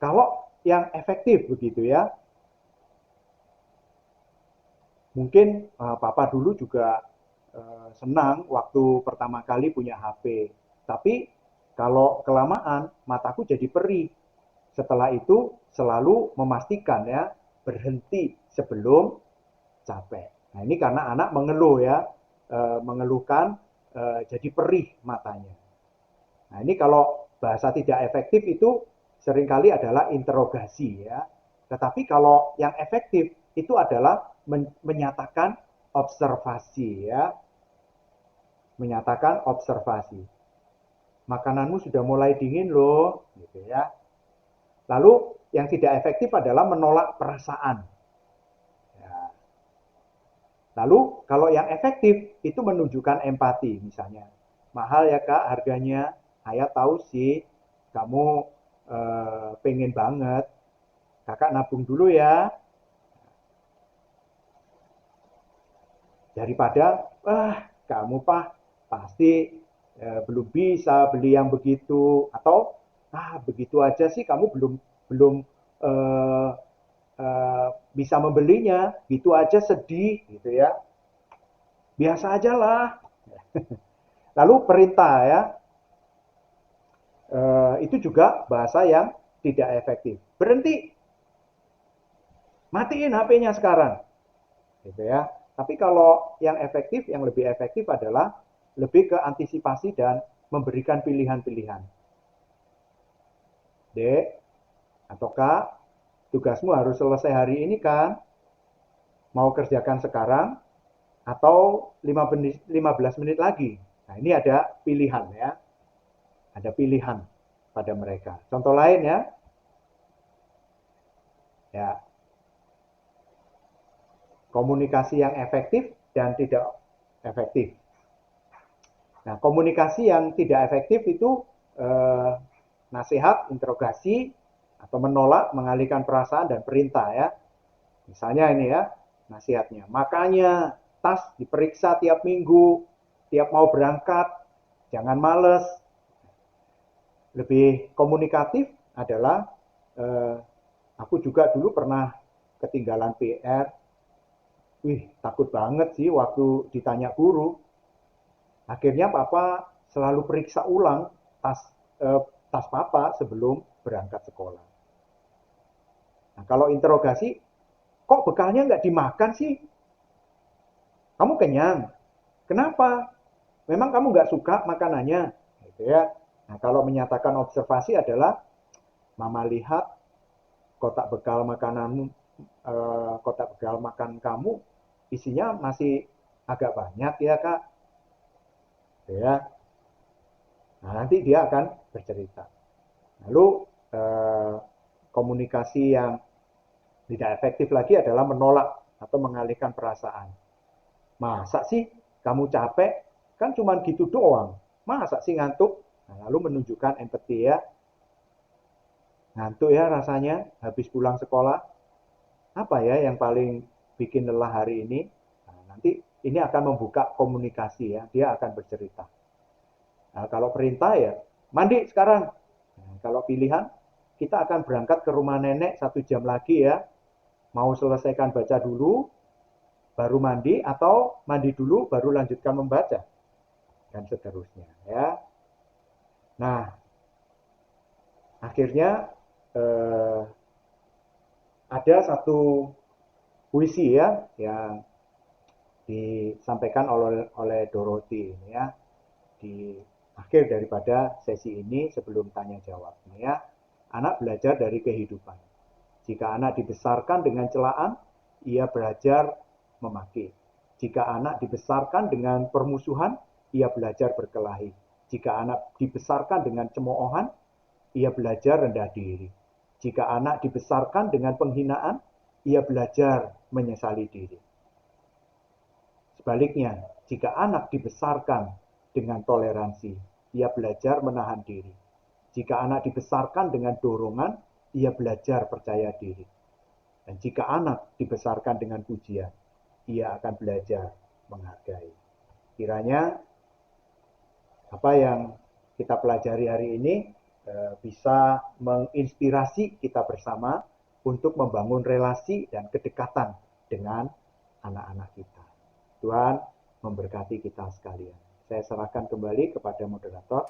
kalau yang efektif begitu ya, mungkin Papa dulu juga senang waktu pertama kali punya HP. Tapi kalau kelamaan mataku jadi perih. Setelah itu selalu memastikan ya berhenti sebelum capek. Nah ini karena anak mengeluh ya, mengeluhkan jadi perih matanya. Nah ini kalau bahasa tidak efektif itu seringkali adalah interogasi ya. Tetapi kalau yang efektif itu adalah menyatakan observasi ya, menyatakan observasi. Makananmu sudah mulai dingin loh, gitu ya. Lalu yang tidak efektif adalah menolak perasaan. Ya. Lalu kalau yang efektif itu menunjukkan empati misalnya. Mahal ya kak harganya, ayah tahu sih kamu pengen banget. Kakak nabung dulu ya. Daripada, kamu pak pasti belum bisa beli yang begitu atau begitu aja sih kamu belum belum eh, bisa membelinya, gitu aja sedih gitu ya. Biasa aja lah. Lalu perintah ya, itu juga bahasa yang tidak efektif. Berhenti, matiin HP-nya sekarang, gitu ya. Tapi kalau yang efektif, yang lebih efektif adalah lebih ke antisipasi dan memberikan pilihan-pilihan. Dek atau Kak, tugasmu harus selesai hari ini kan? Mau kerjakan sekarang atau 15 menit lagi? Nah, ini ada pilihan ya. Ada pilihan pada mereka. Contoh lain ya. Ya, komunikasi yang efektif dan tidak efektif. Nah, komunikasi yang tidak efektif itu nasihat, interogasi, atau menolak, mengalihkan perasaan dan perintah ya. Misalnya ini ya, nasihatnya. Makanya tas diperiksa tiap minggu, tiap mau berangkat, jangan males. Lebih komunikatif adalah aku juga dulu pernah ketinggalan PR. Wih, takut banget sih waktu ditanya guru. Akhirnya papa selalu periksa ulang tas tas papa sebelum berangkat sekolah. Nah, kalau interogasi, kok bekalnya nggak dimakan sih? Kamu kenyang. Kenapa? Memang kamu nggak suka makanannya, gitu ya. Nah, kalau menyatakan observasi adalah mama lihat kotak bekal makananmu, kotak bekal makan kamu isinya masih agak banyak ya kak, gitu ya. Nah, nanti dia akan bercerita. Lalu eh, komunikasi yang tidak efektif lagi adalah menolak atau mengalihkan perasaan. Masa sih kamu capek? Kan cuma gitu doang. Masa sih ngantuk? Nah, lalu menunjukkan empati ya. Ngantuk ya rasanya habis pulang sekolah. Apa ya yang paling bikin lelah hari ini? Nah, nanti ini akan membuka komunikasi ya. Dia akan bercerita. Nah, kalau perintah ya mandi sekarang. Nah, kalau pilihan kita akan berangkat ke rumah nenek 1 jam lagi ya. Mau selesaikan baca dulu, baru mandi atau mandi dulu baru lanjutkan membaca dan seterusnya ya. Nah, akhirnya eh, ada satu puisi ya yang disampaikan oleh Dorothy ini ya di akhir daripada sesi ini sebelum tanya jawab ini ya. Anak belajar dari kehidupan. Jika anak dibesarkan dengan celaan, ia belajar memaki. Jika anak dibesarkan dengan permusuhan, ia belajar berkelahi. Jika anak dibesarkan dengan cemoohan, ia belajar rendah diri. Jika anak dibesarkan dengan penghinaan, ia belajar menyesali diri. Sebaliknya, jika anak dibesarkan dengan toleransi, ia belajar menahan diri. Jika anak dibesarkan dengan dorongan, ia belajar percaya diri. Dan jika anak dibesarkan dengan pujian, ia akan belajar menghargai. Kiranya apa yang kita pelajari hari ini bisa menginspirasi kita bersama untuk membangun relasi dan kedekatan dengan anak-anak kita. Tuhan memberkati kita sekalian. Saya serahkan kembali kepada moderator.